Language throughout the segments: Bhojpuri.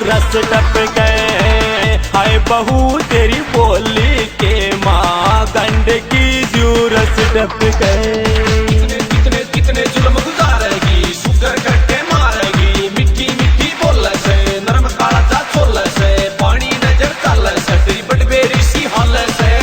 रस टपके। हाय बहू तेरी बोली के माँ गंडकी जू रस टपके। कितने कितने जुल्म गुजारेगी, शुगर करके मारेगी, मिठी मिठी बोले से, नरम काला सा छोले से, पानी नजर चाले से, तेरी बटबेरी सी हाले से।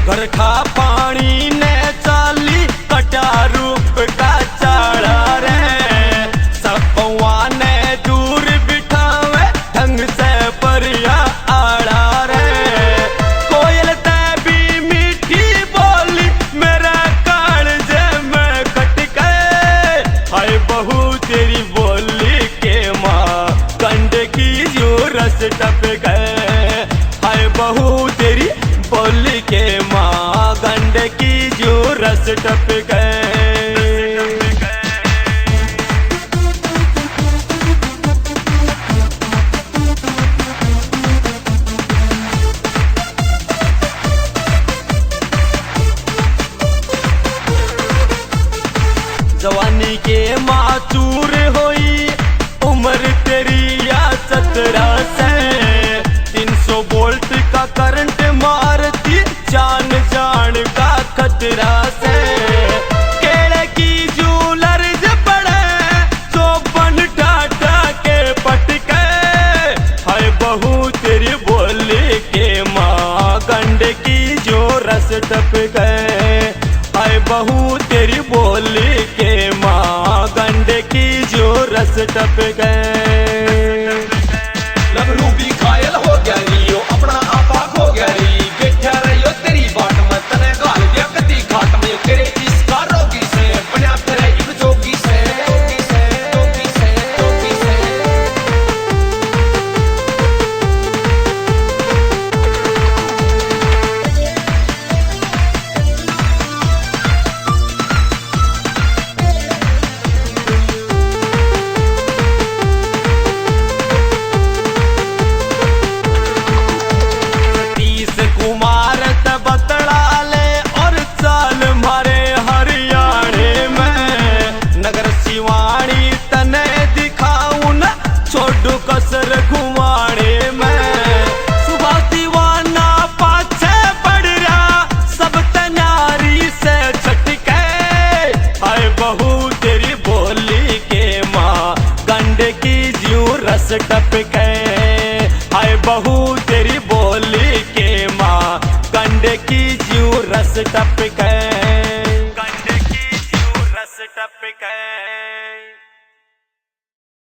घर खा पानी ने चाली कटा रूप का चाड़ा रे। सपवा ने दूर बिठावे ढंग से परिया आड़ा रे। कोयल ते भी मीठी बोली मेरा कालजे में खटके। हाय बहू तेरी बोली के माँ गंडकी जू रस टपके। हाय बहू तेरी बोली के माँ गंडकी जू रस टपके। जवानी के माचूर होई उम्र तेरी या 17 से। 300 वोल्ट का करंट मारती जान जान का खतरा से। केले की जूलर पड़े जो बन टाटा के पटके। हाय बहू तेरी बोली के माँ गंडकी जो रस टपके। हाय बहू तेरी बोली के माँ गंडकी जो रस टपके। लबरू भी घायल हो गया रियो, अपना आपा खो गया री। बैठा रहियो तेरी बाट में, तने गाल दिया कदी घाट में। तेरे इसका रोगी से बना तेरे एक जोगी से, जोगी से, जोगी से, जोगी से। कुमार बतला ले और चाल मारे हरियाणे में। नगर शिवाणी तने दिखाऊं न छोड़ू कसर घुमाने में। सुबह दीवाना पाछे पड़ रहा सब तनारी से छटके। हाय बहू तेरी बोली के माँ गंडकी जू रस टपके। हाय बहू तेरी बोली के माँ गंडकी जू रस टपके।